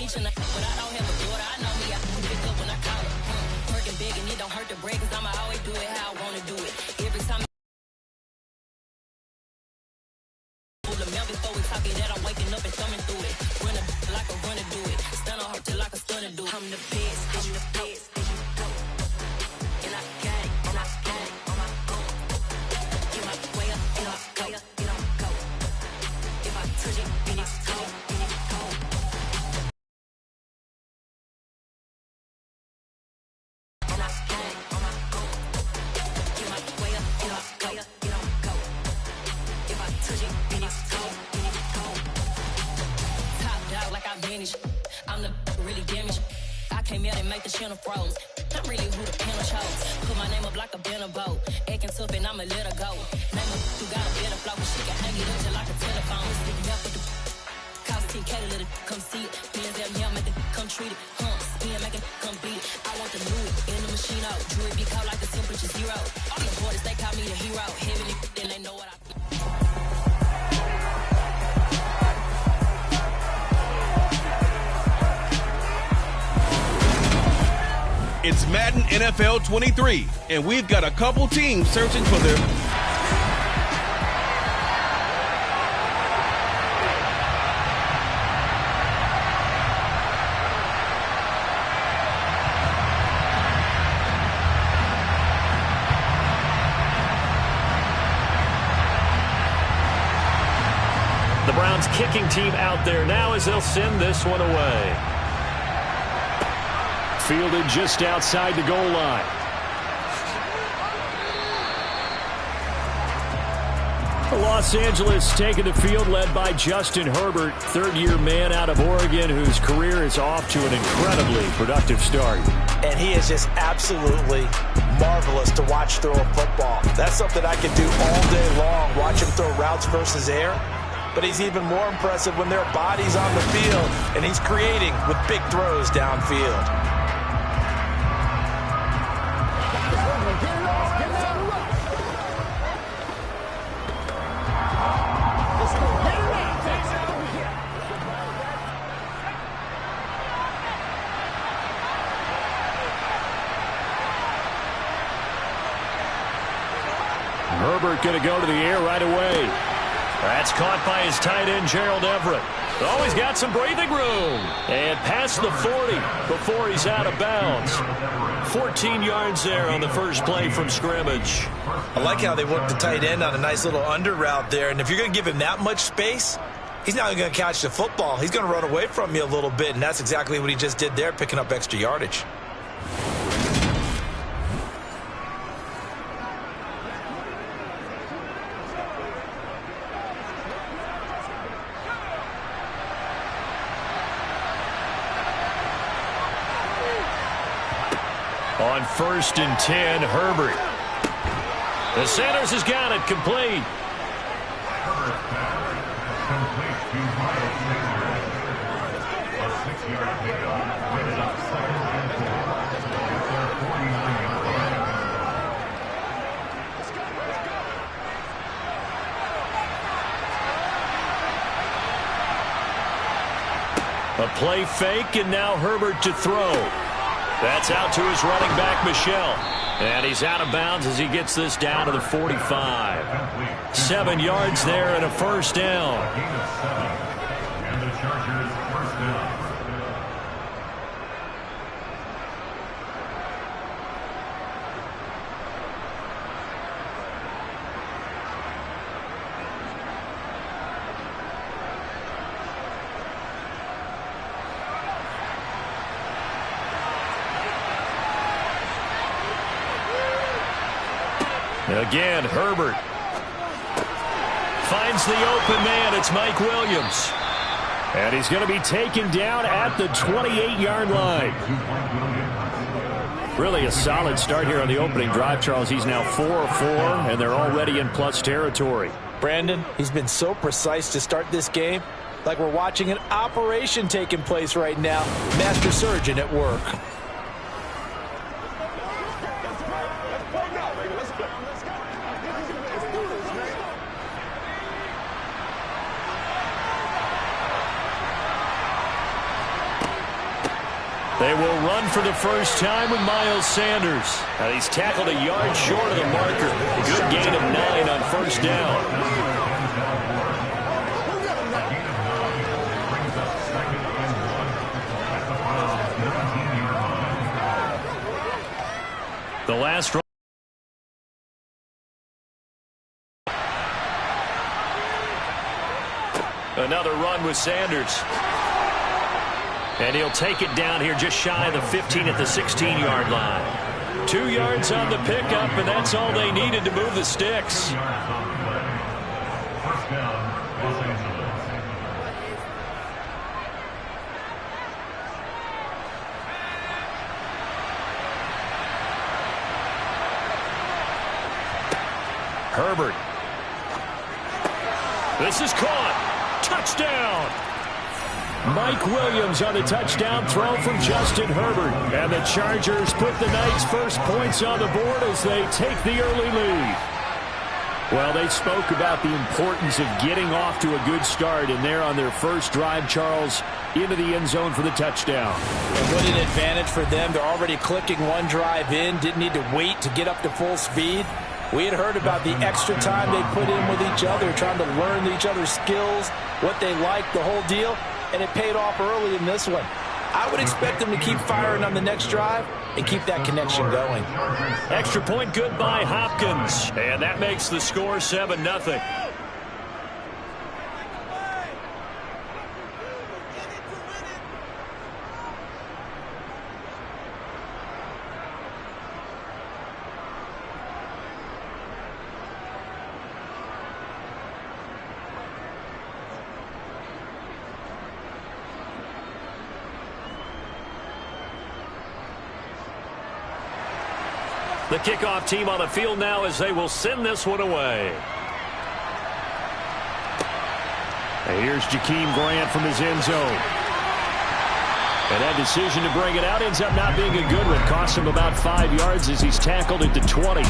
each and but I don't have a daughter. I know me, I pick up when I call it. Working big and it don't hurt the bread, cause I'ma always do it how I wanna do it. Every time before we talk it, that I'm waking up and thumbing through it. Run a like a runner do it. Stun on her till like a stunner do it. I'm the best, I'm the best. And I got it, and I got it on my own. Get my way up, and I way up, and I'm go. If I touch it, then it's cold, then it's cold. And I got it on my own. Get my way up, and I way up, and I'm go. If I touch it, then it's cold. Like I manage, I'm the really damaged. I came out and make the channel froze. I'm really who the panel chose. Put my name up like a banner boat. Acting tough and I'ma let her go. Name her who got a better flow, but she can hang it up just like a telephone. Speaking up with the cost 10K to let it come see it. Millions them here, make it come treat it. Spin, make it come beat it. I want the new in the machine out. Jewelry be caught like the temperature zero. All the boys, they call me the hero. Heavenly, then they know what I feel. It's Madden NFL 23, and we've got a couple teams searching for their... The Browns kicking team out there now as they'll send this one away. Fielded just outside the goal line. Los Angeles taking the field led by Justin Herbert, third-year man out of Oregon whose career is off to an incredibly productive start. And he is just absolutely marvelous to watch throw a football. That's something I could do all day long, watch him throw routes versus air. But he's even more impressive when there are bodies on the field and he's creating with big throws downfield. Herbert going to go to the air right away. That's caught by his tight end, Gerald Everett. Oh, he's got some breathing room. And past the 40 before he's out of bounds. 14 yards there on the first play from scrimmage. I like how they work the tight end on a nice little under route there. And if you're going to give him that much space, he's not going to catch the football. He's going to run away from you a little bit, and that's exactly what he just did there, picking up extra yardage. On 1st and 10, Herbert. The Sanders has got it complete. A play fake, and now Herbert to throw. That's out to his running back, Michel. And he's out of bounds as he gets this down to the 45. 7 yards there and a first down. And the Chargers first down. Again, Herbert finds the open man. It's Mike Williams. And he's going to be taken down at the 28-yard line. Really a solid start here on the opening drive, Charles. He's now 4 of 4, and they're already in plus territory. Brandon, he's been so precise to start this game, like we're watching an operation taking place right now. Master surgeon at work. They will run for the first time with Miles Sanders. And he's tackled a yard short of the marker. Good gain of 9 on first down. The last run. Another run with Sanders. And he'll take it down here just shy of the 15 at the 16-yard line. 2 yards on the pickup, and that's all they needed to move the sticks. First down, Los Angeles. Herbert. This is caught. Touchdown. Mike Williams on the touchdown throw from Justin Herbert. And the Chargers put the Knights' first points on the board as they take the early lead. Well, they spoke about the importance of getting off to a good start, and they're on their first drive, Charles, into the end zone for the touchdown. And what an advantage for them. They're already clicking one drive in, didn't need to wait to get up to full speed. We had heard about the extra time they put in with each other, trying to learn each other's skills, what they like, the whole deal, and it paid off early in this one. I would expect them to keep firing on the next drive and keep that connection going. Extra point good by Hopkins, and that makes the score 7-0. The kickoff team on the field now as they will send this one away. And here's Jakeem Grant from his end zone. And that decision to bring it out ends up not being a good one. Costs him about 5 yards as he's tackled at the 20.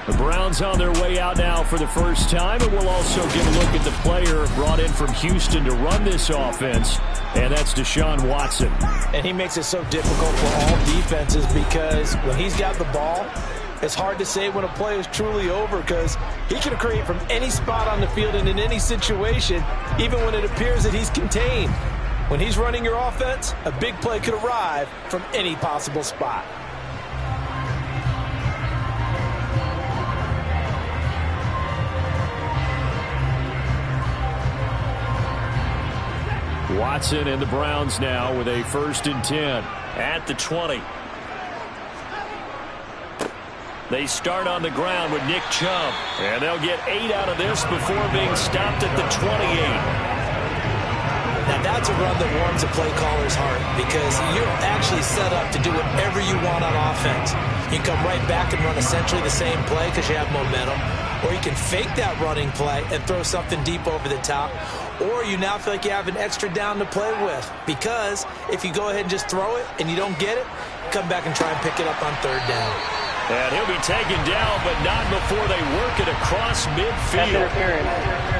The Browns on their way out now for the first time, and we'll also get a look at the player brought in from Houston to run this offense, and that's Deshaun Watson. And he makes it so difficult for all defenses because when he's got the ball, it's hard to say when a play is truly over because he can create from any spot on the field and in any situation, even when it appears that he's contained. When he's running your offense, a big play could arrive from any possible spot. Watson and the Browns now with a 1st and 10 at the 20. They start on the ground with Nick Chubb, and they'll get 8 out of this before being stopped at the 28. Now that's a run that warms a play caller's heart because you're actually set up to do whatever you want on offense. You can come right back and run essentially the same play because you have momentum, or you can fake that running play and throw something deep over the top, or you now feel like you have an extra down to play with because if you go ahead and just throw it and you don't get it, come back and try and pick it up on 3rd down. And he'll be taken down, but not before they work it across midfield. Interference.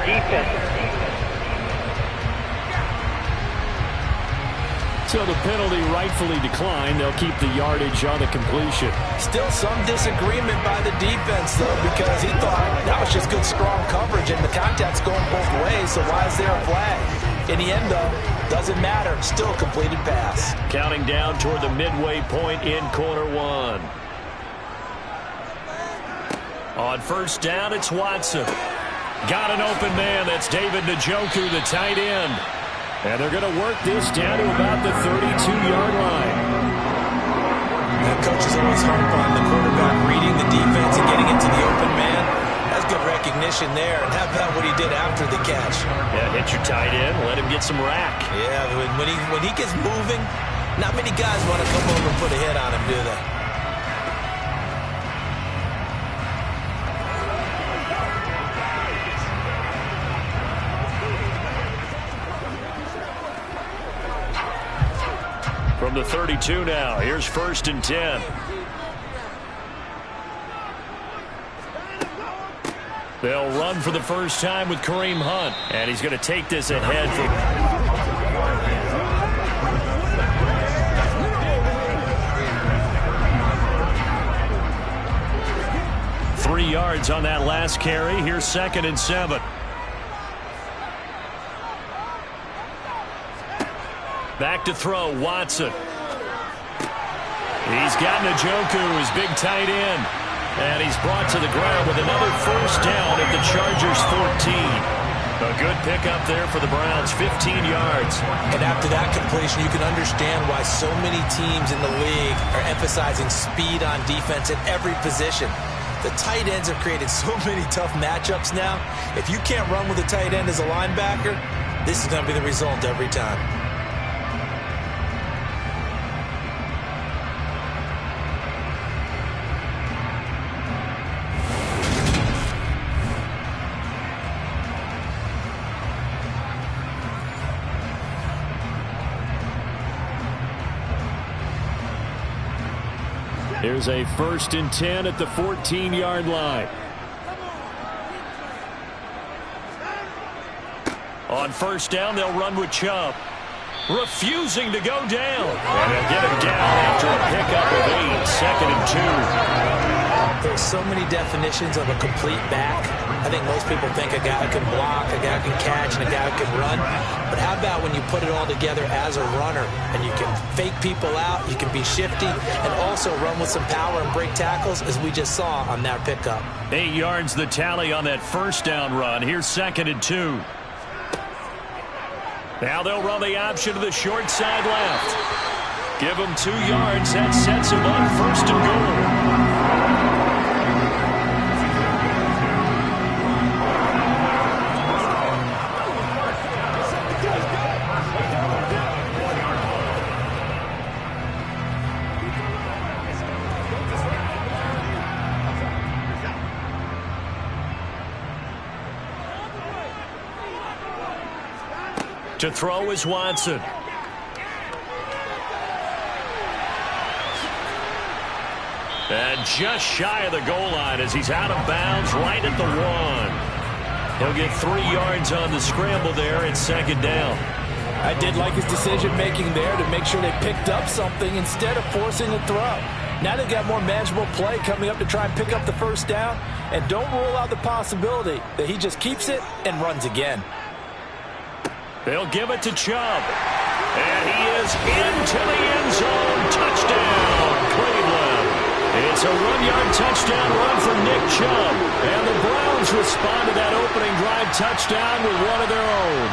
Defense. So the penalty rightfully declined. They'll keep the yardage on the completion. Still some disagreement by the defense, though, because he thought that was just good, strong coverage, and the contact's going both ways, so why is there a flag? In the end, though, doesn't matter. Still a completed pass. Counting down toward the midway point in quarter 1. On 1st down, it's Watson. Got an open man. That's David Njoku, the tight end. And they're going to work this down to about the 32-yard line. The coaches always harp on the quarterback reading the defense and getting into the open man. That's good recognition there. And how about what he did after the catch? Yeah, hit your tight end, let him get some rack. Yeah, when he gets moving, not many guys want to come over and put a hit on him, do they? From the 32 now, here's 1st and 10. They'll run for the first time with Kareem Hunt, and he's going to take this ahead. yards on that last carry. Here's 2nd and 7. Back to throw, Watson. He's got Njoku, his big tight end. And he's brought to the ground with another first down at the Chargers' 14. A good pickup there for the Browns, 15 yards. And after that completion, you can understand why so many teams in the league are emphasizing speed on defense at every position. The tight ends have created so many tough matchups now. If you can't run with a tight end as a linebacker, this is going to be the result every time. Here's a 1st and 10 at the 14-yard line. On first down, they'll run with Chubb. Refusing to go down. And they'll get him down after a pickup of 8, 2nd and 2. There's so many definitions of a complete back. I think most people think a guy who can block, a guy who can catch, and a guy who can run. But how about when you put it all together as a runner and you can fake people out, you can be shifty, and also run with some power and break tackles, as we just saw on that pickup. 8 yards the tally on that first down run. Here's 2nd and 2. Now they'll run the option to the short side left. Give him 2 yards. That sets him up 1st and goal. To throw is Watson. And just shy of the goal line as he's out of bounds right at the 1. He'll get 3 yards on the scramble there at 2nd down. I did like his decision-making there to make sure they picked up something instead of forcing a throw. Now they've got more manageable play coming up to try and pick up the first down. And don't rule out the possibility that he just keeps it and runs again. They'll give it to Chubb. And he is into the end zone. Touchdown, Cleveland. It's a 1-yard touchdown run for Nick Chubb. And the Browns respond to that opening drive touchdown with one of their own.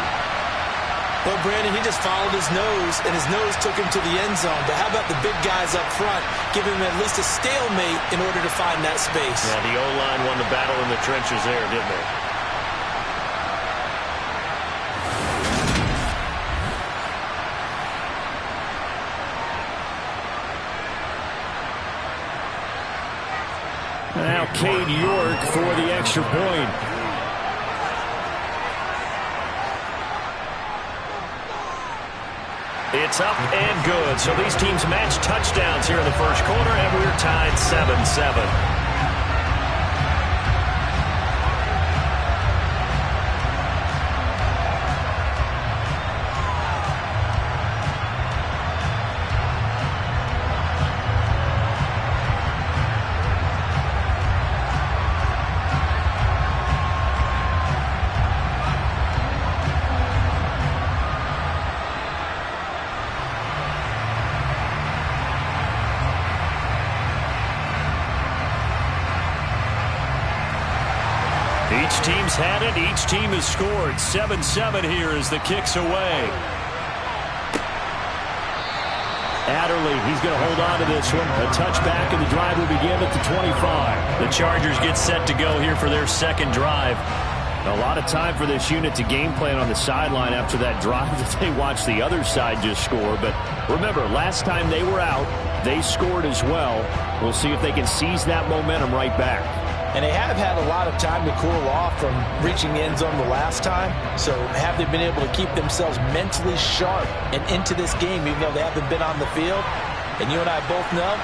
Well, Brandon, he just followed his nose, and his nose took him to the end zone. But how about the big guys up front, giving him at least a stalemate in order to find that space? Yeah, the O-line won the battle in the trenches there, didn't they? Now Cade York for the extra point. It's up and good. So these teams match touchdowns here in the first quarter, and we're tied 7-7. Each team's had it. Each team has scored. 7-7 here as the kick's away. Adderley, he's going to hold on to this one. A touchback, and the drive will begin at the 25. The Chargers get set to go here for their second drive. A lot of time for this unit to game plan on the sideline after that drive that they watched the other side just score. But remember, last time they were out, they scored as well. We'll see if they can seize that momentum right back. And they have had a lot of time to cool off from reaching the end zone the last time. So have they been able to keep themselves mentally sharp and into this game, even though they haven't been on the field? And you and I both know,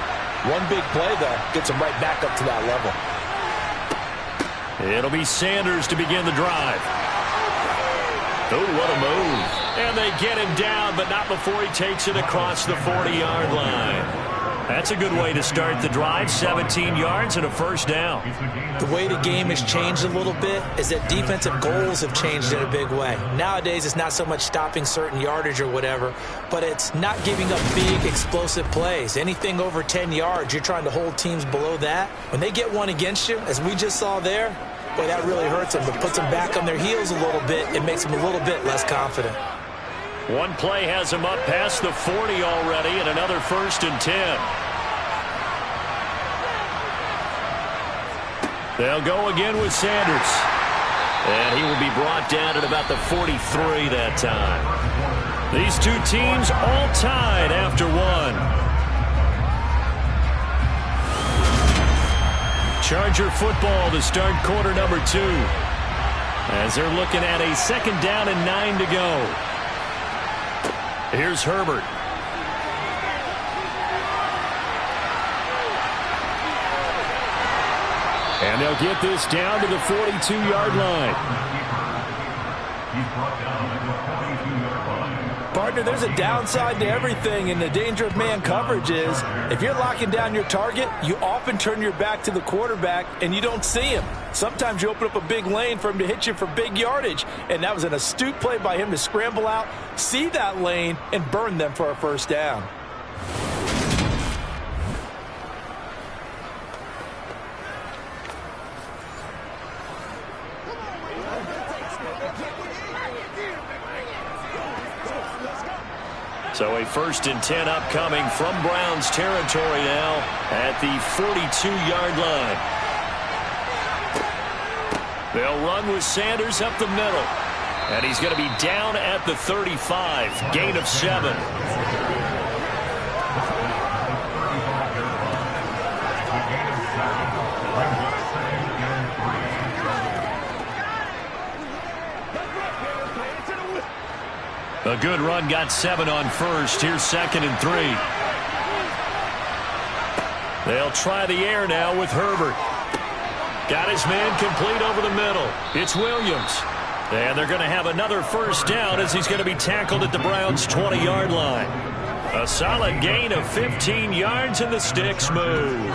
one big play, though, gets them right back up to that level. It'll be Sanders to begin the drive. Oh, what a move. And they get him down, but not before he takes it across the 40-yard line. That's a good way to start the drive. 17 yards and a first down. The way the game has changed a little bit is that defensive goals have changed in a big way. Nowadays, it's not so much stopping certain yardage or whatever, but it's not giving up big, explosive plays. Anything over 10 yards, you're trying to hold teams below that. When they get one against you, as we just saw there, boy, that really hurts them. But puts them back on their heels a little bit. It makes them a little bit less confident. One play has him up past the 40 already, and another 1st and 10. They'll go again with Sanders. And he will be brought down at about the 43 that time. These two teams all tied after one. Charger football to start quarter number 2. As they're looking at a 2nd down and 9 to go. Here's Herbert. And they'll get this down to the 42-yard line. Partner, there's a downside to everything, and the danger of man coverage is if you're locking down your target, you often turn your back to the quarterback and you don't see him. Sometimes you open up a big lane for him to hit you for big yardage, and that was an astute play by him to scramble out, see that lane, and burn them for a first down. So a 1st and 10 upcoming from Browns territory now at the 42-yard line. They'll run with Sanders up the middle. And he's going to be down at the 35. Gain of 7. A good run, got 7 on 1st. Here's 2nd and 3. They'll try the air now with Herbert. Got his man complete over the middle. It's Williams. And they're going to have another first down as he's going to be tackled at the Browns' 20-yard line. A solid gain of 15 yards and the sticks move.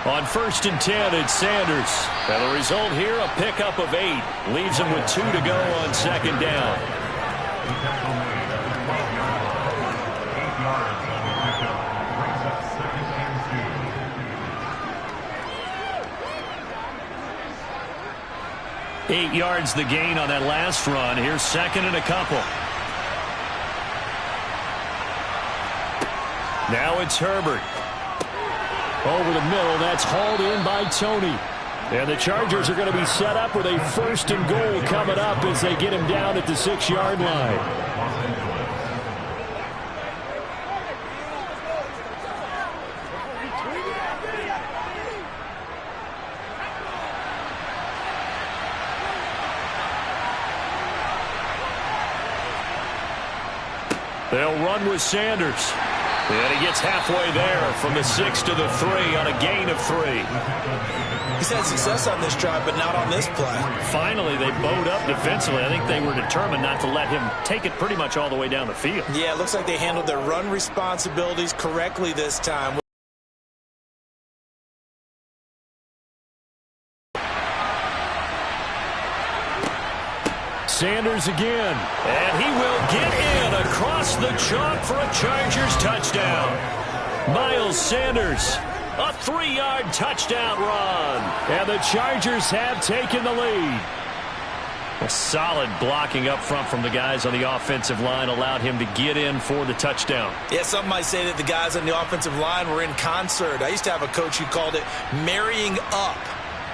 On 1st and 10, it's Sanders. And the result here, a pickup of 8. Leaves him with 2 to go on 2nd down. Eight yards the gain on that last run. Here's 2nd and a couple. Now it's Herbert. Over the middle, that's hauled in by Tony. And the Chargers are going to be set up with a 1st and goal coming up as they get him down at the 6-yard line. They'll run with Sanders. And he gets halfway there from the 6 to the 3 on a gain of 3. He's had success on this drive, but not on this play. Finally, they bowed up defensively. I think they were determined not to let him take it pretty much all the way down the field. Yeah, it looks like they handled their run responsibilities correctly this time. Sanders again, and he will get in across the chalk for a Chargers touchdown. Miles Sanders, a 3-yard touchdown run, and the Chargers have taken the lead. A solid blocking up front from the guys on the offensive line allowed him to get in for the touchdown. Yeah, some might say that the guys on the offensive line were in concert. I used to have a coach who called it marrying up.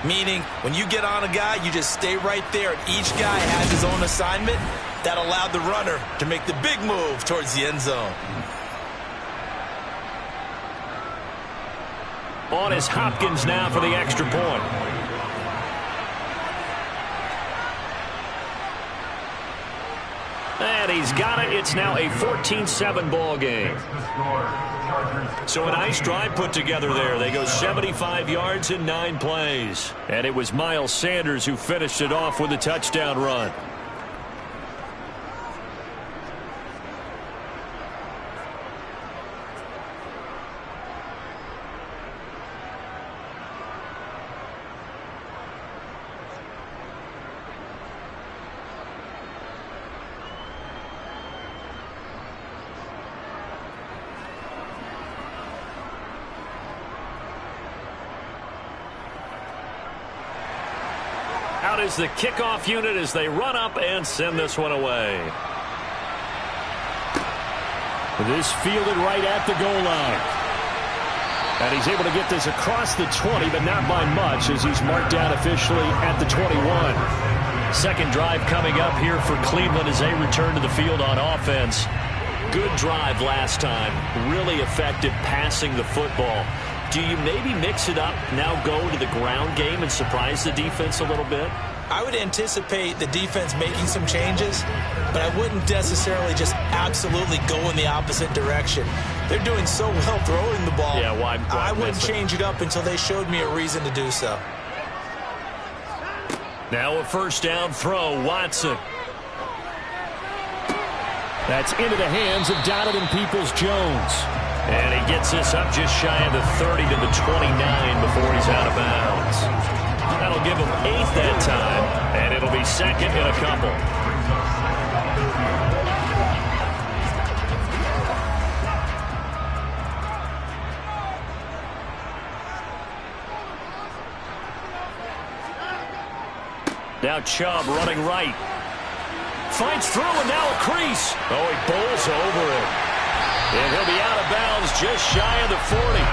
Meaning, when you get on a guy, you just stay right there, and each guy has his own assignment. That allowed the runner to make the big move towards the end zone. On is Hopkins now for the extra point. And he's got it. It's now a 14-7 ball game. So a nice drive put together there. They go 75 yards in 9 plays. And it was Miles Sanders who finished it off with a touchdown run. Out is the kickoff unit as they run up and send this one away. This fielded right at the goal line. And he's able to get this across the 20, but not by much as he's marked down officially at the 21. Second drive coming up here for Cleveland as they return to the field on offense. Good drive last time. Really effective passing the football. Do you maybe mix it up, now go to the ground game and surprise the defense a little bit? I would anticipate the defense making some changes, but I wouldn't necessarily just absolutely go in the opposite direction. They're doing so well throwing the ball. Yeah, why I wouldn't change it up until they showed me a reason to do so. Now a first down throw, Watson. That's into the hands of Donovan Peoples-Jones. And he gets this up just shy of the 30 to the 29 before he's out of bounds. That'll give him 8th that time, and it'll be second in a couple. Now Chubb running right. Finds through and now a crease. Oh, he bowls over it. And he'll be out of bounds just shy of the 40.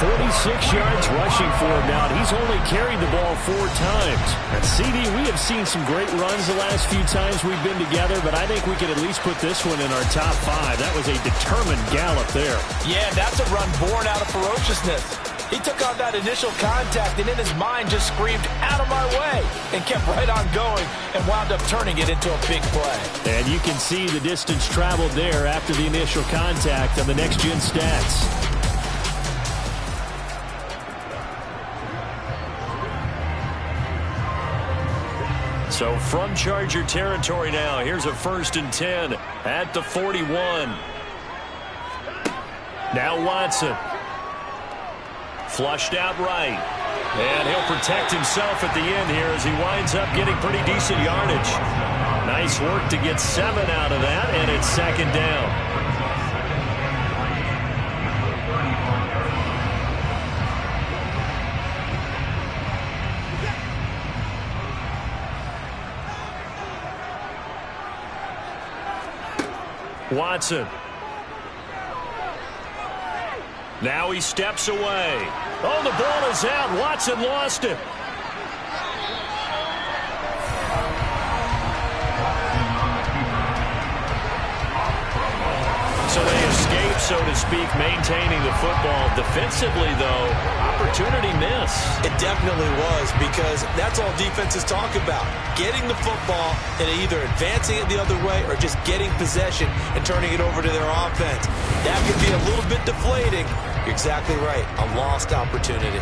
46 yards rushing for him now. He's only carried the ball 4 times. And CD, we have seen some great runs the last few times we've been together, but I think we could at least put this one in our top 5. That was a determined gallop there. Yeah, that's a run born out of ferociousness. He took on that initial contact and in his mind just screamed, "Out of my way," and kept right on going and wound up turning it into a big play. And you can see the distance traveled there after the initial contact on the next-gen stats. So from Charger territory now, here's a 1st and 10 at the 41. Now Watson. Flushed out right. And he'll protect himself at the end here as he winds up getting pretty decent yardage. Nice work to get 7 out of that, and it's second down. Watson. Now he steps away. Oh, the ball is out. Watson lost it. So they escape, so to speak, maintaining the football. Defensively, though, opportunity miss. It definitely was, because that's all defenses talk about. Getting the football and either advancing it the other way or just getting possession and turning it over to their offense. That can be a little bit deflating. You're exactly right. A lost opportunity.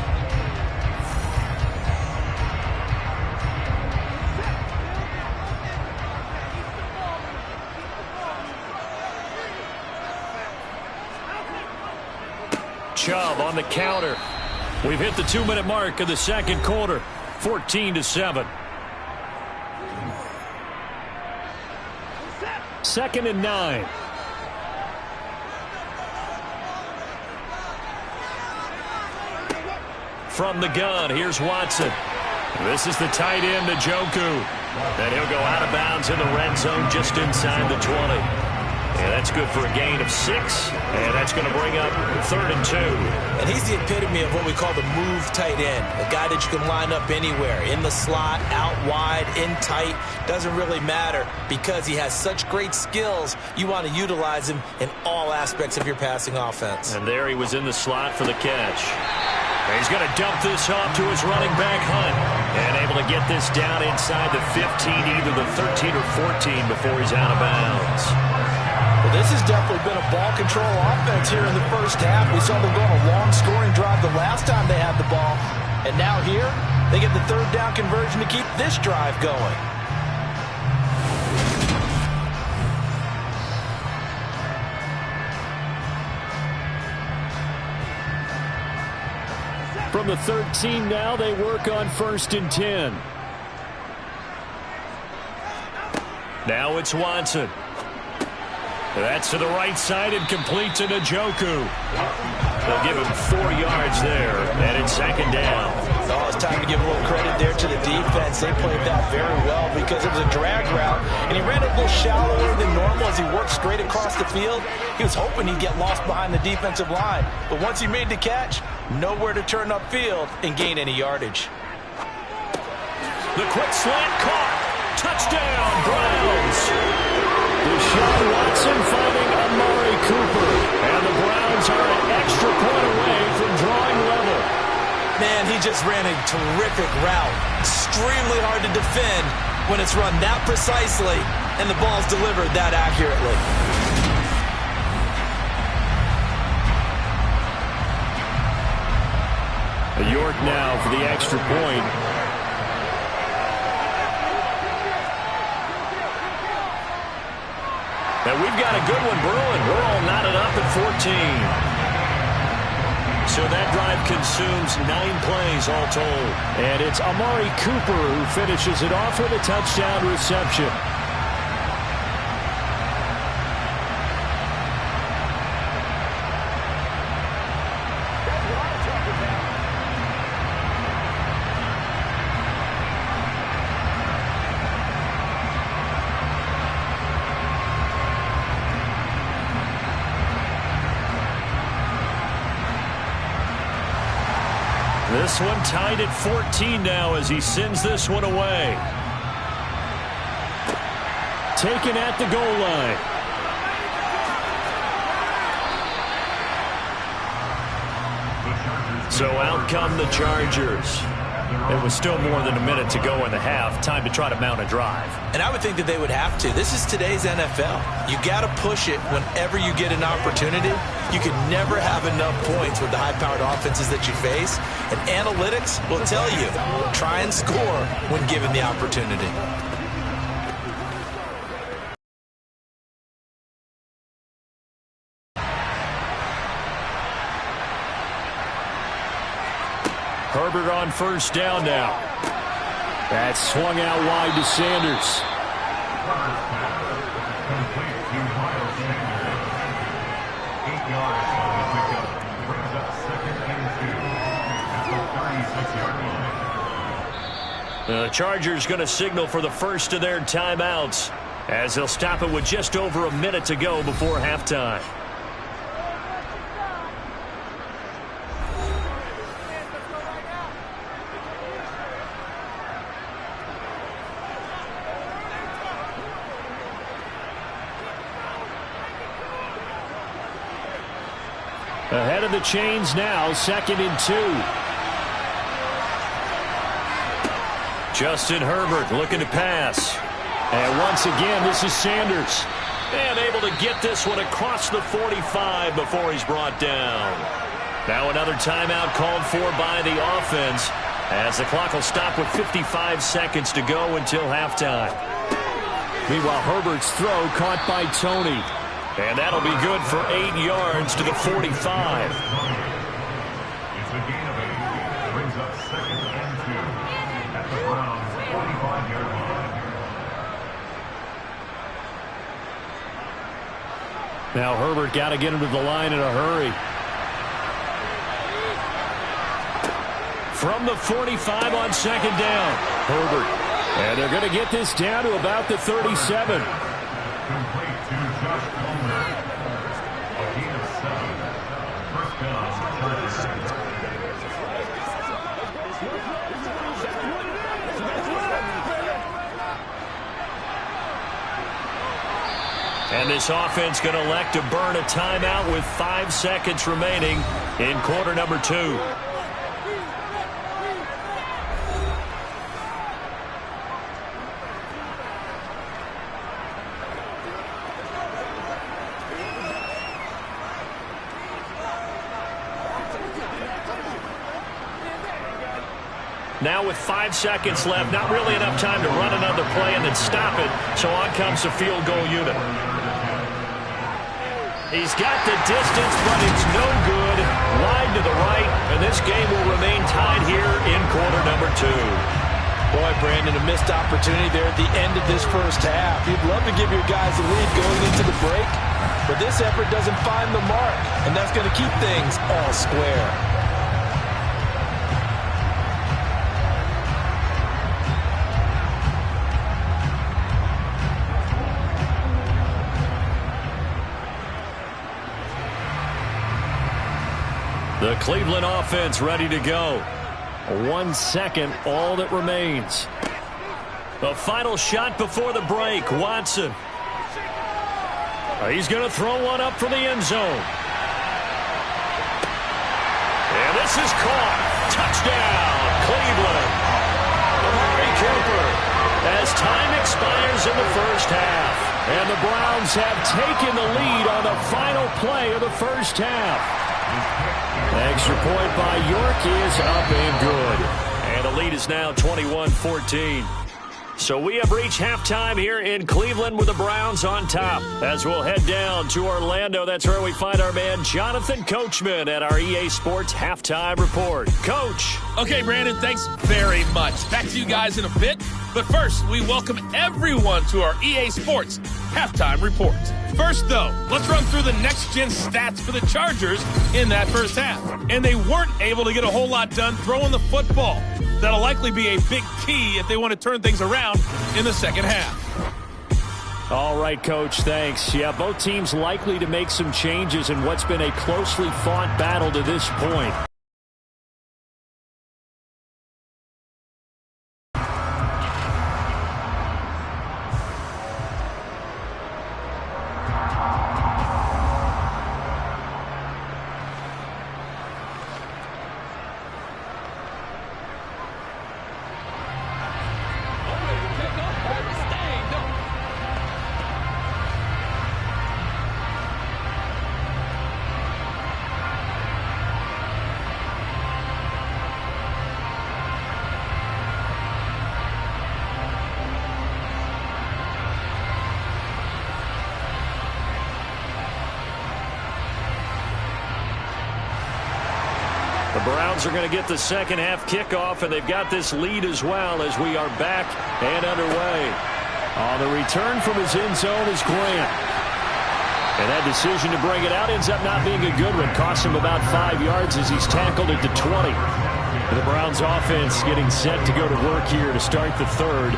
Chubb on the counter. We've hit the 2-minute mark of the second quarter. 14-7. 2nd and 9. From the gun, here's Watson. This is the tight end, Njoku. And he'll go out of bounds in the red zone just inside the 20. And that's good for a gain of 6. And that's going to bring up 3rd and 2. And he's the epitome of what we call the move tight end. A guy that you can line up anywhere. In the slot, out wide, in tight. Doesn't really matter because he has such great skills. You want to utilize him in all aspects of your passing offense. And there he was in the slot for the catch. He's going to dump this off to his running back, Hunt. And able to get this down inside the 15, either the 13 or 14 before he's out of bounds. Well, this has definitely been a ball control offense here in the first half. We saw them go on a long scoring drive the last time they had the ball. And now here, they get the third down conversion to keep this drive going. From the 13 now, they work on 1st and 10. Now it's Watson. That's to the right side and complete to Njoku. They'll give him 4 yards there, and it's 2nd down. Oh, it's time to give a little credit there to the defense. They played that very well because it was a drag route, and he ran it a little shallower than normal as he worked straight across the field. He was hoping he'd get lost behind the defensive line, but once he made the catch, nowhere to turn upfield and gain any yardage. The quick slant caught. Touchdown, Browns. Deshaun Watson finding Amari Cooper. And the Browns are an extra point away from drawing level. Man, he just ran a terrific route. Extremely hard to defend when it's run that precisely and the ball's delivered that accurately. York now for the extra point. And we've got a good one brewing. We're all knotted up at 14. So that drive consumes 9 plays all told. And it's Amari Cooper who finishes it off with a touchdown reception. This one tied at 14 now as he sends this one away. Taken at the goal line. So out come the Chargers. It was still more than a minute to go in the half. Time to try to mount a drive. And I would think that they would have to. This is today's NFL. You got to push it whenever you get an opportunity. You can never have enough points with the high-powered offenses that you face. And analytics will tell you, try and score when given the opportunity. Herbert on 1st down now. That's swung out wide to Sanders. Complete to Miles Sanders. 8 yards on the pickup. Brings up 2nd and 2 at the 36-yard line. The Chargers going to signal for the first of their timeouts as they'll stop it with just over a minute to go before halftime. Ahead of the chains now, 2nd and 2. Justin Herbert looking to pass. And once again, this is Sanders. And able to get this one across the 45 before he's brought down. Now another timeout called for by the offense as the clock will stop with 55 seconds to go until halftime. Meanwhile, Herbert's throw caught by Tony. And that'll be good for 8 yards to the 45. It's a gain of 8. Brings up 2nd and 2 at the Browns' 45-yard line. Now Herbert got to get him to the line in a hurry. From the 45 on 2nd down. Herbert. And they're going to get this down to about the 37. Complete to Josh Palmer. A gain of 7. 1st down, Chargers. And this offense going to elect to burn a timeout with 5 seconds remaining in quarter number 2. Now with 5 seconds left, not really enough time to run another play and then stop it. So on comes the field goal unit. He's got the distance, but it's no good. Wide to the right, and this game will remain tied here in quarter number 2. Boy, Brandon, a missed opportunity there at the end of this first half. You'd love to give your guys a lead going into the break, but this effort doesn't find the mark, and that's going to keep things all square. The Cleveland offense ready to go. 1 second, all that remains. The final shot before the break, Watson. He's going to throw one up from the end zone. And this is caught. Touchdown, Cleveland. Amari Cooper. As time expires in the first half. And the Browns have taken the lead on the final play of the first half. Extra point by York is up and good. And the lead is now 21-14. So we have reached halftime here in Cleveland with the Browns on top. As we'll head down to Orlando, that's where we find our man Jonathan Coachman at our EA Sports Halftime Report. Coach. Okay, Brandon, thanks very much. Back to you guys in a bit. But first, we welcome everyone to our EA Sports Halftime Report. First, though, let's run through the next-gen stats for the Chargers in that first half. And they weren't able to get a whole lot done throwing the football. That'll likely be a big key if they want to turn things around in the second half. All right, Coach, thanks. Yeah, both teams likely to make some changes in what's been a closely fought battle to this point. The Browns are going to get the second half kickoff, and they've got this lead as well as we are back and underway. On the return from his end zone is Grant. And that decision to bring it out ends up not being a good one. Costs him about 5 yards as he's tackled at the 20. And the Browns offense getting set to go to work here to start the third.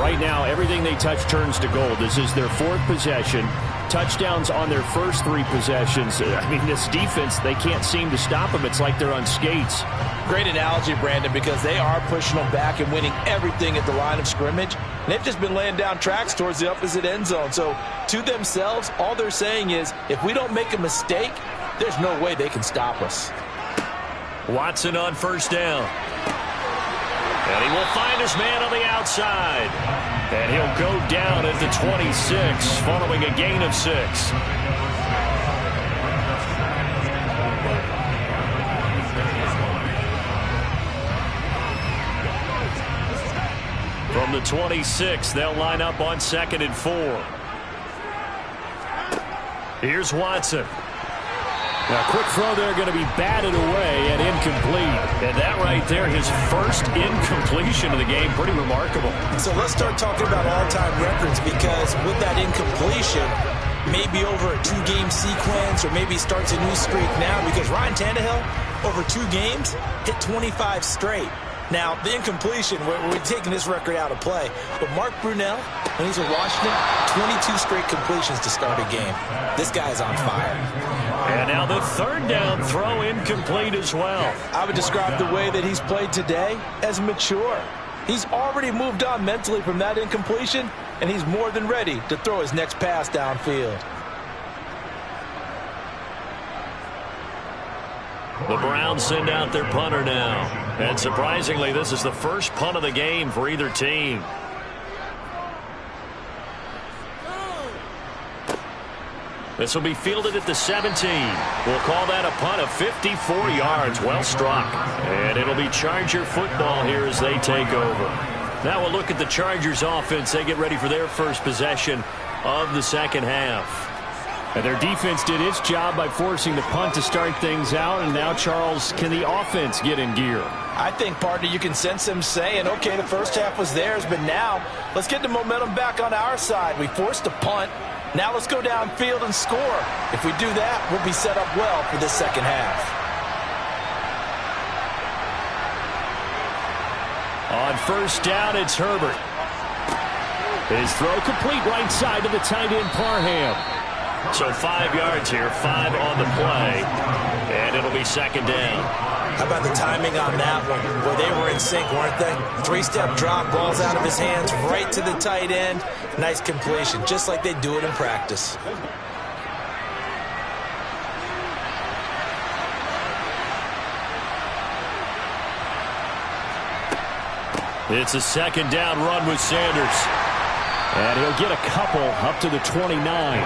Right now, everything they touch turns to gold. This is their 4th possession. Touchdowns on their first 3 possessions. I mean, this defense, they can't seem to stop them. It's like they're on skates. Great analogy, Brandon, because they are pushing them back and winning everything at the line of scrimmage. And they've just been laying down tracks towards the opposite end zone. So to themselves, all they're saying is, if we don't make a mistake, there's no way they can stop us. Watson on first down. And he will find his man on the outside. And he'll go down at the 26 following a gain of 6. From the 26, they'll line up on 2nd and 4. Here's Watson. Now, quick throw there, going to be batted away and incomplete. And that right there, his first incompletion of the game, pretty remarkable. So let's start talking about all-time records, because with that incompletion, maybe over a 2-game sequence, or maybe starts a new streak now, because Ryan Tannehill, over 2 games, hit 25 straight. Now, the incompletion, we're taking this record out of play. But Mark Brunell, when he's with Washington, 22 straight completions to start a game. This guy's on fire. And now the 3rd down throw incomplete as well. I would describe the way that he's played today as mature. He's already moved on mentally from that incompletion, and he's more than ready to throw his next pass downfield. The Browns send out their punter now. And surprisingly, this is the first punt of the game for either team. This will be fielded at the 17. We'll call that a punt of 54 yards. Well struck. And it'll be Charger football here as they take over. Now we'll look at the Chargers offense. They get ready for their first possession of the second half. And their defense did its job by forcing the punt to start things out. And now, Charles, can the offense get in gear? I think, partner, you can sense them saying, okay, the first half was theirs, but now let's get the momentum back on our side. We forced a punt. Now let's go downfield and score. If we do that, we'll be set up well for this second half. On first down, it's Herbert. His throw complete right side to the tight end, Parham. So 5 yards here, 5 on the play, and it'll be second down. How about the timing on that one? Well, they were in sync, weren't they? 3-step drop, balls out of his hands, right to the tight end. Nice completion, just like they do it in practice. It's a second down run with Sanders. And he'll get a couple up to the 29.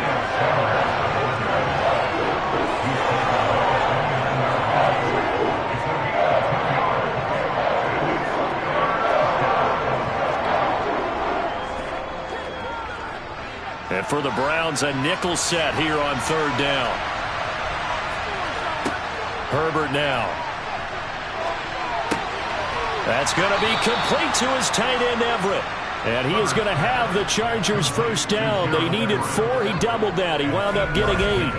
And for the Browns, a nickel set here on third down. Herbert now. That's going to be complete to his tight end, Everett. And he is going to have the Chargers first down. They needed 4. He doubled that. He wound up getting 8.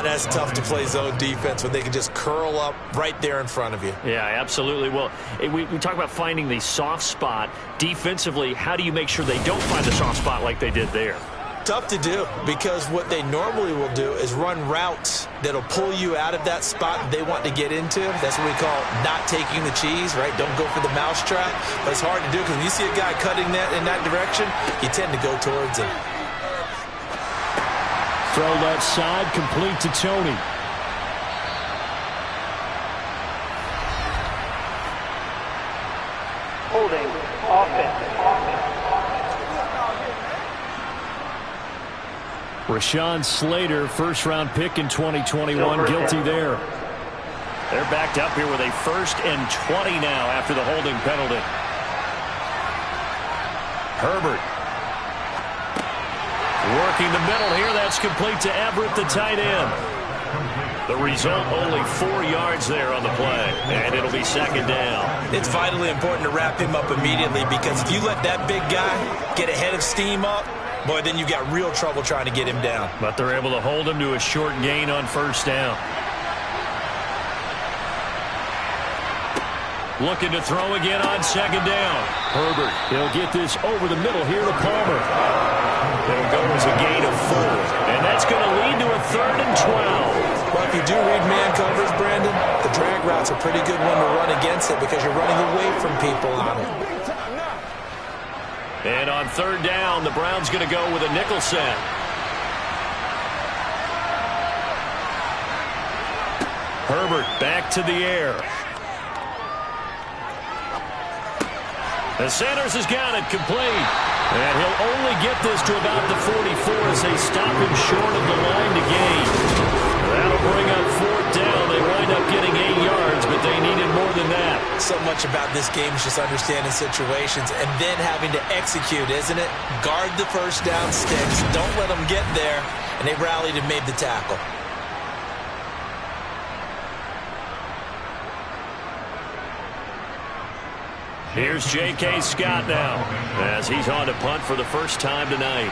That's tough to play zone defense when they can just curl up right there in front of you. Yeah, absolutely. Well, we talk about finding the soft spot. Defensively, how do you make sure they don't find the soft spot like they did there? Tough to do, because what they normally will do is run routes that'll pull you out of that spot they want to get into. That's what we call not taking the cheese, right? Don't go for the mousetrap. But it's hard to do because when you see a guy cutting that in that direction, you tend to go towards him. Throw left side, complete to Tony. Holding offense. Rashawn Slater, first-round pick in 2021, guilty there. They're backed up here with a 1st and 20 now after the holding penalty. Herbert. Working the middle here. That's complete to Everett, the tight end. The result, only 4 yards there on the play, and it'll be second down. It's vitally important to wrap him up immediately, because if you let that big guy get a head of steam up, boy, then you got real trouble trying to get him down. But they're able to hold him to a short gain on first down. Looking to throw again on second down. Herbert, he'll get this over the middle here to Palmer. It'll go as a gain of 4. And that's going to lead to a 3rd and 12. Well, if you do read man coverage, Brandon, the drag route's a pretty good one to run against it because you're running away from people on it. And on third down, the Browns going to go with a nickel set. Herbert back to the air. And Sanders has got it complete. And he'll only get this to about the 44 as they stop him short of the line to gain. That'll bring up fourth down. They wind up getting 8 yards, but they needed more than that. So much about this game is just understanding situations and then having to execute, isn't it? Guard the first down sticks. Don't let them get there. And they rallied and made the tackle. Here's J.K. Scott now as he's on to punt for the first time tonight.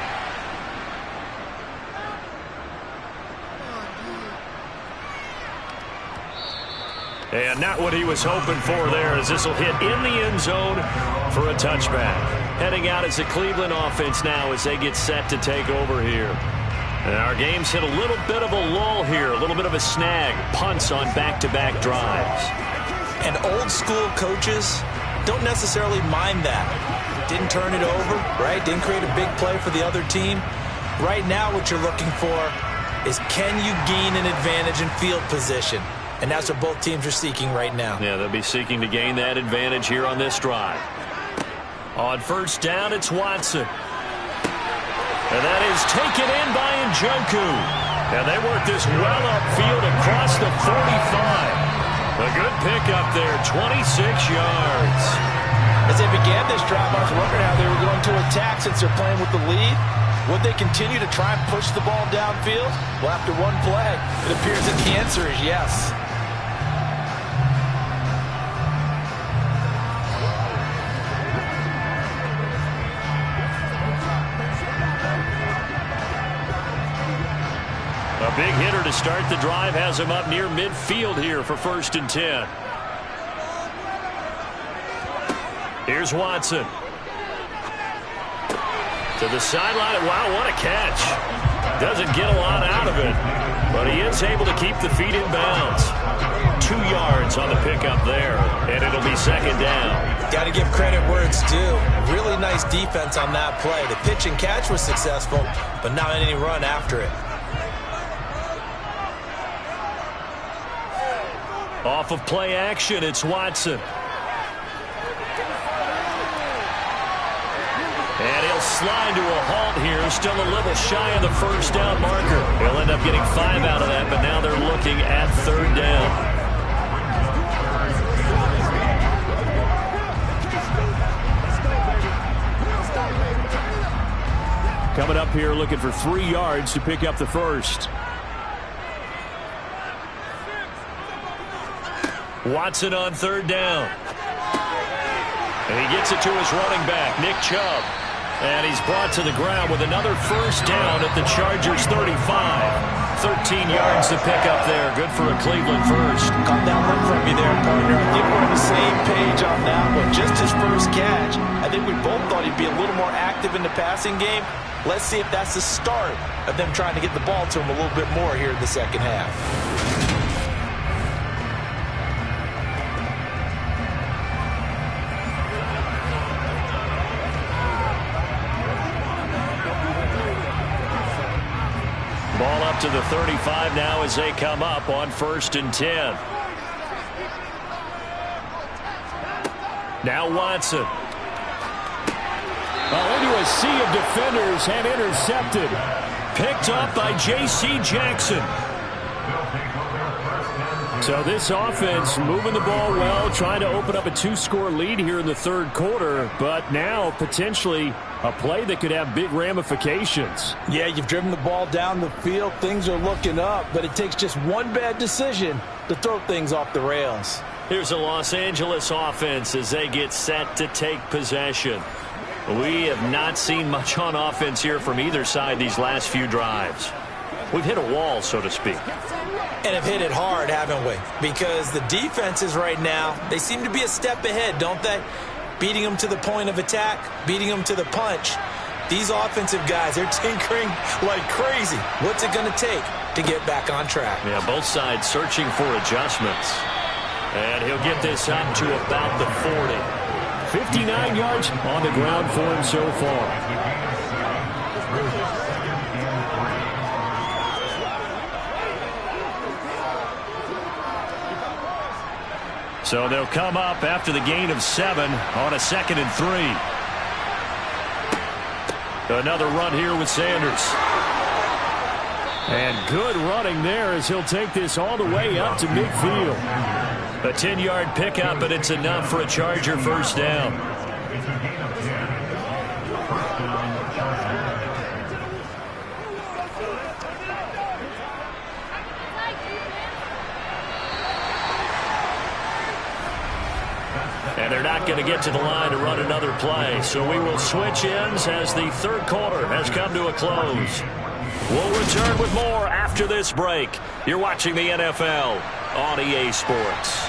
And not what he was hoping for there, as this will hit in the end zone for a touchback. Heading out as the Cleveland offense now as they get set to take over here. And our game's hit a little bit of a lull here, a little bit of a snag. Punts on back-to-back drives. And old school coaches don't necessarily mind that. Didn't turn it over, right? Didn't create a big play for the other team. Right now what you're looking for is, can you gain an advantage in field position? And that's what both teams are seeking right now. Yeah, they'll be seeking to gain that advantage here on this drive. On first down, it's Watson. And that is taken in by Njoku. And they work this well upfield across the 45. A good pickup there, 26 yards. As they began this drive, I was wondering how they were going to attack since they're playing with the lead. Would they continue to try and push the ball downfield? Well, after one play, it appears that the answer is yes. A big hitter to start the drive has him up near midfield here for 1st and 10. Here's Watson. To the sideline. Wow, what a catch. Doesn't get a lot out of it, but he is able to keep the feet in bounds. 2 yards on the pickup there, and it'll be 2nd down. Got to give credit where it's due. Really nice defense on that play. The pitch and catch was successful, but not any run after it. Off of play action, it's Watson. And he'll slide to a halt here. Still a little shy of the 1st down marker. He'll end up getting 5 out of that, but now they're looking at 3rd down. Coming up here looking for 3 yards to pick up the 1st. Watson on 3rd down. And he gets it to his running back, Nick Chubb. And he's brought to the ground with another 1st down at the Chargers 35. 13 yards to pick up there. Good for a Cleveland first. Caught that one from you there, partner. I think we're on the same page on that one. Just his first catch. I think we both thought he'd be a little more active in the passing game. Let's see if that's the start of them trying to get the ball to him a little bit more here in the 2nd half. Ball up to the 35 now as they come up on 1st and 10. Now Watson. Into a sea of defenders and intercepted. Picked up by J.C. Jackson. So this offense moving the ball well, trying to open up a 2-score lead here in the 3rd quarter, but now potentially a play that could have big ramifications. Yeah, you've driven the ball down the field. Things are looking up, but it takes just one bad decision to throw things off the rails. Here's a Los Angeles offense as they get set to take possession. We have not seen much on offense here from either side these last few drives. We've hit a wall, so to speak. And have hit it hard, haven't we? Because the defenses right now, they seem to be a step ahead, don't they? Beating them to the point of attack, beating them to the punch. These offensive guys, they're tinkering like crazy. What's it going to take to get back on track? Yeah, both sides searching for adjustments. And he'll get this up to about the 40. 59 yards on the ground for him so far. So they'll come up after the gain of 7 on a 2nd and 3. Another run here with Sanders. And good running there as he'll take this all the way up to midfield. A 10-yard pickup, and it's enough for a Charger 1st down. And they're not going to get to the line to run another play. So we will switch ends as the 3rd quarter has come to a close. We'll return with more after this break. You're watching the NFL on EA Sports.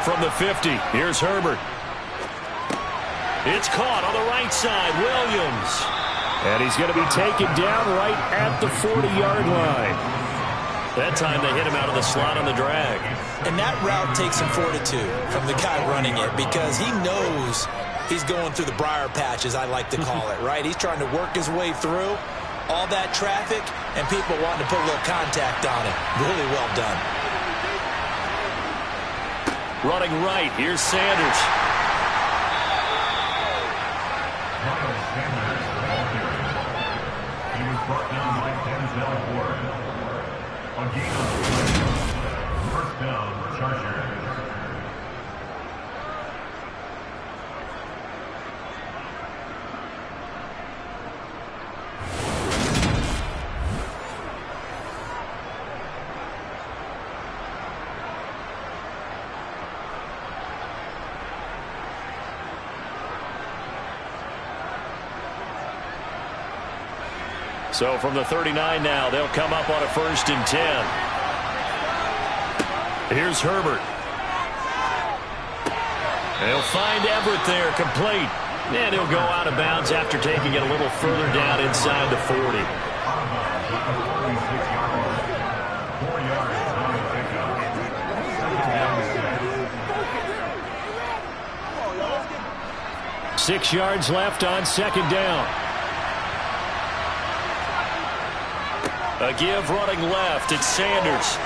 From the 50, here's Herbert. It's caught on the right side, Williams. And he's going to be taken down right at the 40-yard line. That time they hit him out of the slot on the drag. And that route takes some fortitude from the guy running it because he knows he's going through the briar patch, as I like to call it, right? He's trying to work his way through all that traffic and people wanting to put a little contact on it. Really well done. Running right, here's Sanders. Miles Sanders, ball carrier. He was brought down by Denzel Ward. A gain of 3. First down, Chargers. So from the 39 now, they'll come up on a 1st and 10. Here's Herbert. They'll find Everett there, complete. And he'll go out of bounds after taking it a little further down inside the 40. 4 yards on the pickup. 6 yards left on 2nd down. A give running left. It's Sanders.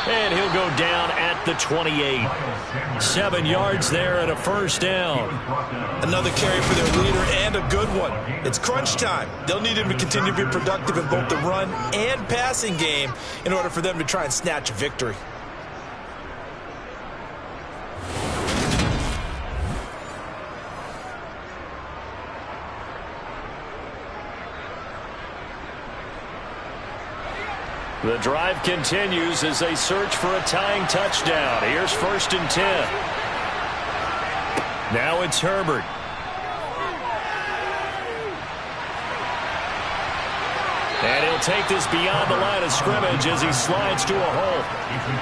And he'll go down at the 28. 7 yards there and a 1st down. Another carry for their leader and a good one. It's crunch time. They'll need him to continue to be productive in both the run and passing game in order for them to try and snatch a victory. The drive continues as they search for a tying touchdown. Here's 1st and 10. Now it's Herbert. And he'll take this beyond the line of scrimmage as he slides to a hole.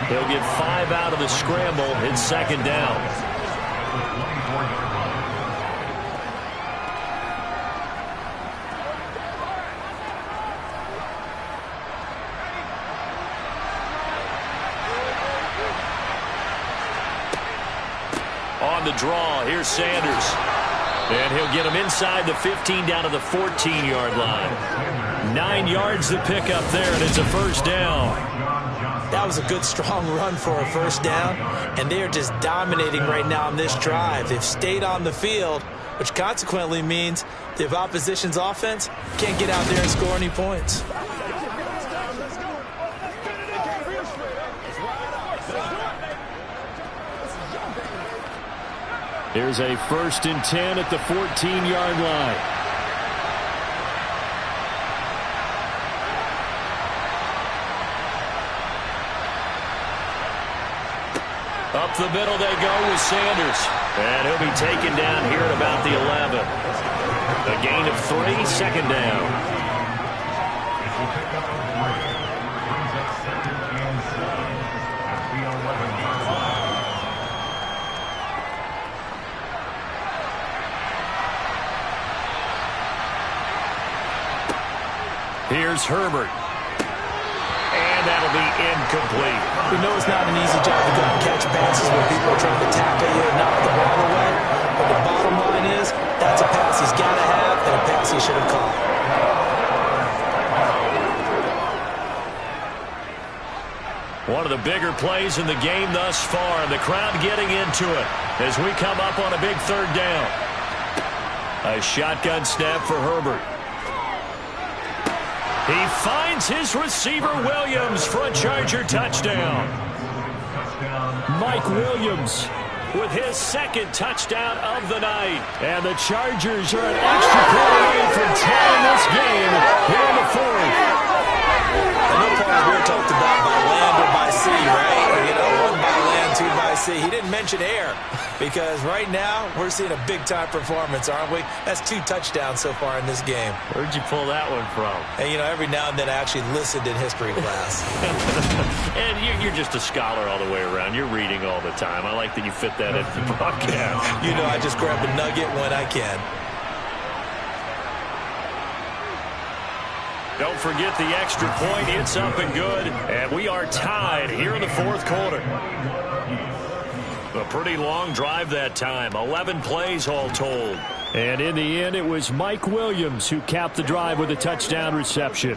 He'll get 5 out of the scramble. It's 2nd down. On the draw, here's Sanders. And he'll get him inside the 15 down to the 14-yard line. 9 yards to pick up there, and it's a 1st down. That was a good, strong run for a 1st down, and they are just dominating right now on this drive. They've stayed on the field, which consequently means the opposition's offense can't get out there and score any points. Here's a 1st and 10 at the 14-yard line. Up the middle they go with Sanders. And he'll be taken down here at about the 11. A gain of 3, 2nd down. Brings up 2nd and 7 at the 11-yard line. Here's Herbert. And that'll be incomplete. We know it's not an easy job to go and catch passes when people are trying to tackle you and knock the ball away. But the bottom line is, that's a pass he's got to have and a pass he should have caught. One of the bigger plays in the game thus far. The crowd getting into it as we come up on a big 3rd down. A shotgun snap for Herbert. He finds his receiver Williams for a Charger touchdown. Mike Williams with his 2nd touchdown of the night. And the Chargers are an extra point away from tying this game here in the 4th. I know part we talked about by land or by sea, right? You know, 1 by land, 2 by sea. He didn't mention air because right now we're seeing a big-time performance, aren't we? That's 2 touchdowns so far in this game. Where'd you pull that one from? And, you know, every now and then I actually listened in history class. And you're just a scholar all the way around. You're reading all the time. I like that you fit that into the broadcast. You know, I just grab a nugget when I can. Don't forget the extra point. It's up and good. And we are tied here in the 4th quarter. A pretty long drive that time. 11 plays all told. And in the end, it was Mike Williams who capped the drive with a touchdown reception.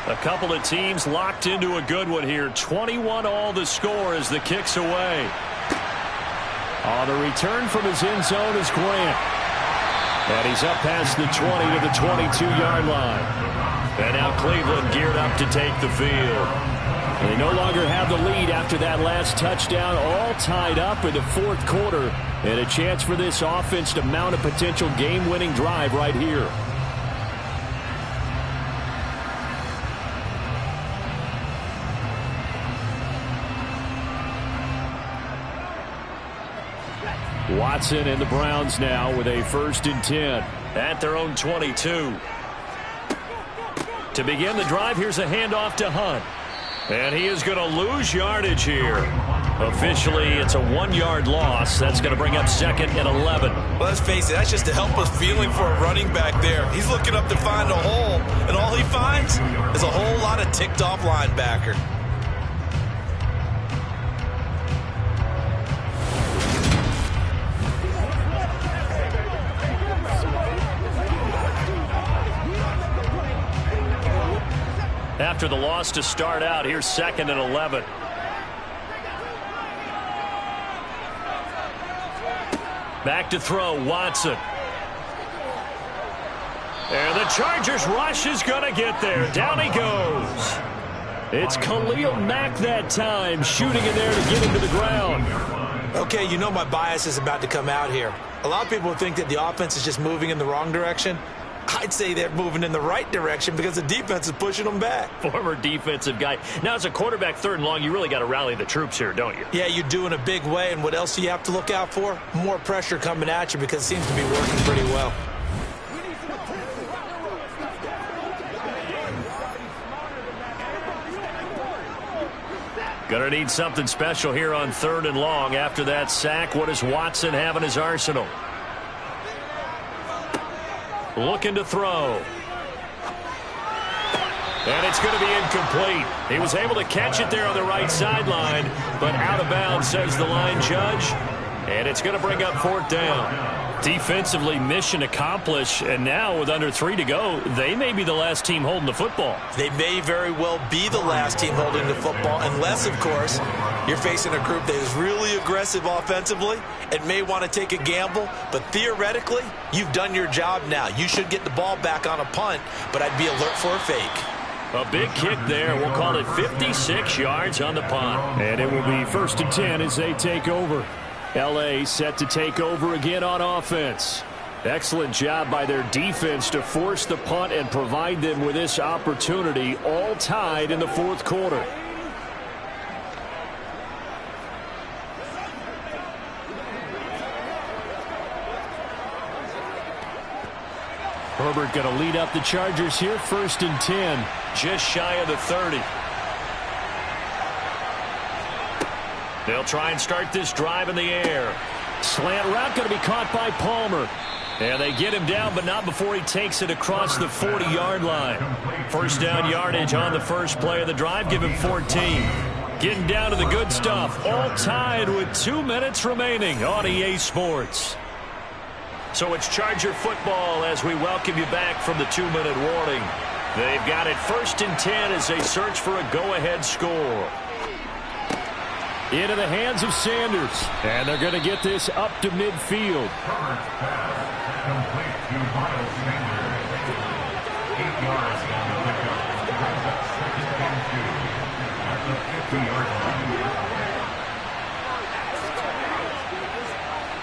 A couple of teams locked into a good one here. 21 all the score as the kick's away. On the return from his end zone is Grant. And he's up past the 20 to the 22-yard line. And now Cleveland geared up to take the field. They no longer have the lead after that last touchdown, all tied up in the fourth quarter. And a chance for this offense to mount a potential game-winning drive right here. Watson and the Browns now with a 1st and 10. At their own 22. To begin the drive, here's a handoff to Hunt. And he is going to lose yardage here. Officially, it's a 1-yard loss. That's going to bring up 2nd and 11. Well, let's face it, that's just a helpless feeling for a running back there. He's looking up to find a hole, and all he finds is a whole lot of ticked-off linebacker. After the loss to start out, here's 2nd and 11. Back to throw, Watson. And the Chargers rush is going to get there. Down he goes. It's Khalil Mack that time, shooting in there to get him to the ground. Okay, you know my bias is about to come out here. A lot of people think that the offense is just moving in the wrong direction. I'd say they're moving in the right direction because the defense is pushing them back. Former defensive guy. Now, as a quarterback 3rd and long, you really got to rally the troops here, don't you? Yeah, you do in a big way. And what else do you have to look out for? More pressure coming at you because it seems to be working pretty well. Gonna need something special here on 3rd and long. After that sack, what does Watson have in his arsenal? Looking to throw. And it's going to be incomplete. He was able to catch it there on the right sideline, but out of bounds, says the line judge. And it's going to bring up 4th down. Defensively, mission accomplished. And now with under 3 to go, they may be the last team holding the football. They may very well be the last team holding the football, unless, of course, you're facing a group that is really aggressive offensively and may want to take a gamble. But theoretically, you've done your job now. You should get the ball back on a punt, but I'd be alert for a fake. A big kick there. We'll call it 56 yards on the punt. And it will be 1st and 10 as they take over. L.A. set to take over again on offense. Excellent job by their defense to force the punt and provide them with this opportunity, all tied in the fourth quarter. Herbert going to lead up the Chargers here, 1st and 10. Just shy of the 30. They'll try and start this drive in the air. Slant route going to be caught by Palmer. And they get him down, but not before he takes it across the 40-yard line. 1st down yardage on the first play of the drive. Give him 14. Getting down to the good stuff. All tied with 2 minutes remaining on EA Sports. So it's Charger football as we welcome you back from the 2-minute warning. They've got it 1st and 10 as they search for a go-ahead score. Into the hands of Sanders. And they're going to get this up to midfield. Complete to Miles Sanders. 8 yards on the pickup. Brings up 2nd and 2 at the 50-yard line.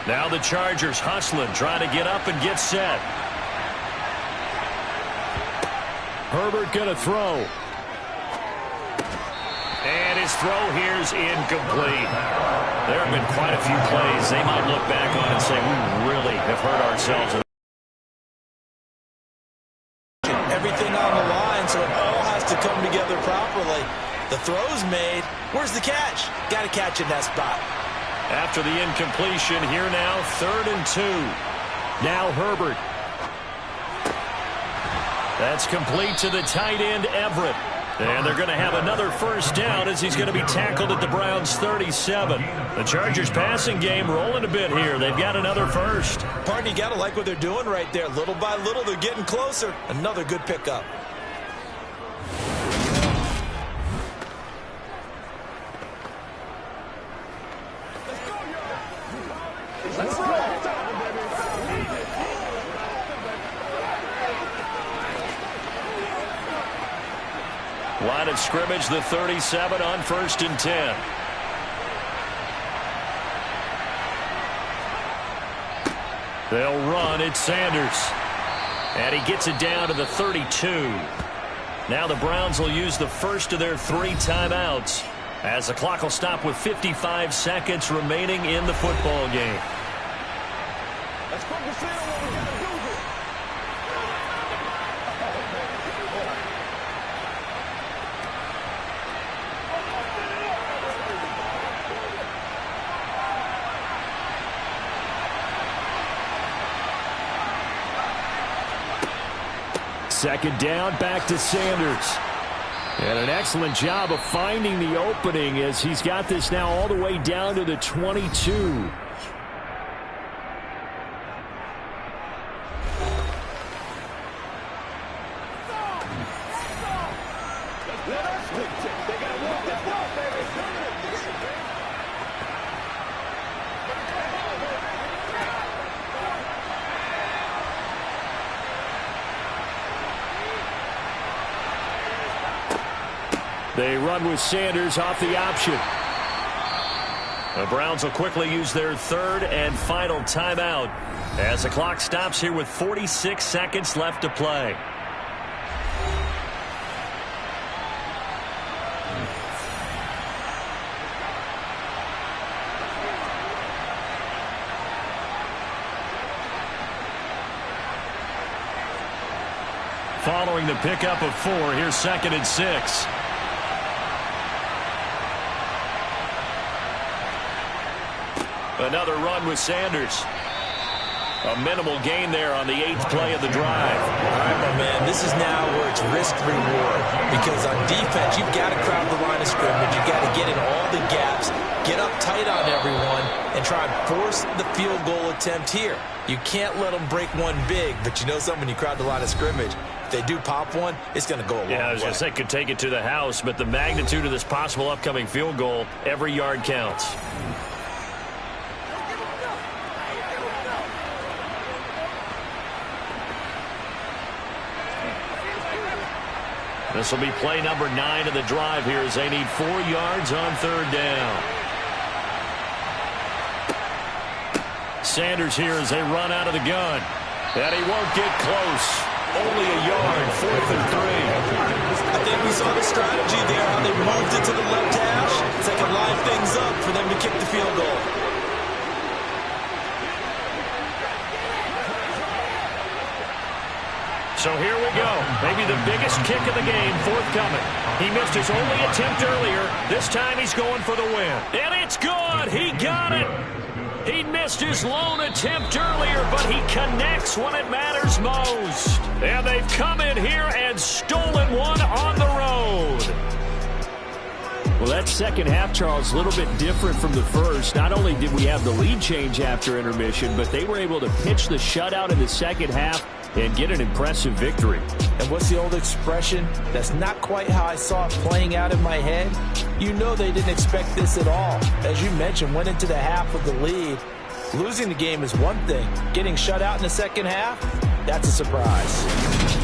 Now the Chargers hustling, trying to get up and get set. Herbert going to throw. And his throw here is incomplete. There have been quite a few plays they might look back on and say, we really have hurt ourselves. Everything on the line, so it all has to come together properly. The throw's made. Where's the catch? Got to catch in that spot. After the incompletion, here now, 3rd and 2. Now Herbert. That's complete to the tight end, Everett. And they're going to have another 1st down as he's going to be tackled at the Browns' 37. The Chargers passing game rolling a bit here. They've got another 1st. Pardon, you got to like what they're doing right there. Little by little, they're getting closer. Another good pickup. Line of scrimmage, the 37 on 1st and 10. They'll run. It's Sanders. And he gets it down to the 32. Now the Browns will use the first of their 3 timeouts as the clock will stop with 55 seconds remaining in the football game. Let's focus in on what we got to do here. Second down, back to Sanders. And an excellent job of finding the opening as he's got this now all the way down to the 22. They run with Sanders off the option. The Browns will quickly use their 3rd and final timeout as the clock stops here with 46 seconds left to play. Following the pickup of 4, here's 2nd and 6. Another run with Sanders. A minimal gain there on the 8th play of the drive. All right, my man, this is now where it's risk-reward. Because on defense, you've got to crowd the line of scrimmage. You've got to get in all the gaps, get up tight on everyone, and try and force the field goal attempt here. You can't let them break one big, but you know something, when you crowd the line of scrimmage, if they do pop one, it's going to go a long way. Yeah, I was going to say, could take it to the house, but the magnitude of this possible upcoming field goal, every yard counts. This will be play number 9 of the drive here as they need 4 yards on 3rd down. Sanders here as they run out of the gun. And he won't get close. Only a yard, 4th and 3. I think we saw the strategy there, how they moved it to the left hash. It's like a line things up for them to kick the field goal. So here we go. Maybe the biggest kick of the game forthcoming. He missed his only attempt earlier. This time he's going for the win. And it's good. He got it. He missed his lone attempt earlier, but he connects when it matters most. And they've come in here and stolen one on the road. Well, that second half, Charles, a little bit different from the first. Not only did we have the lead change after intermission, but they were able to pitch the shutout in the second half and get an impressive victory. And what's the old expression? That's not quite how I saw it playing out in my head. You know they didn't expect this at all. As you mentioned, went into the half with the lead. Losing the game is one thing. Getting shut out in the second half, that's a surprise.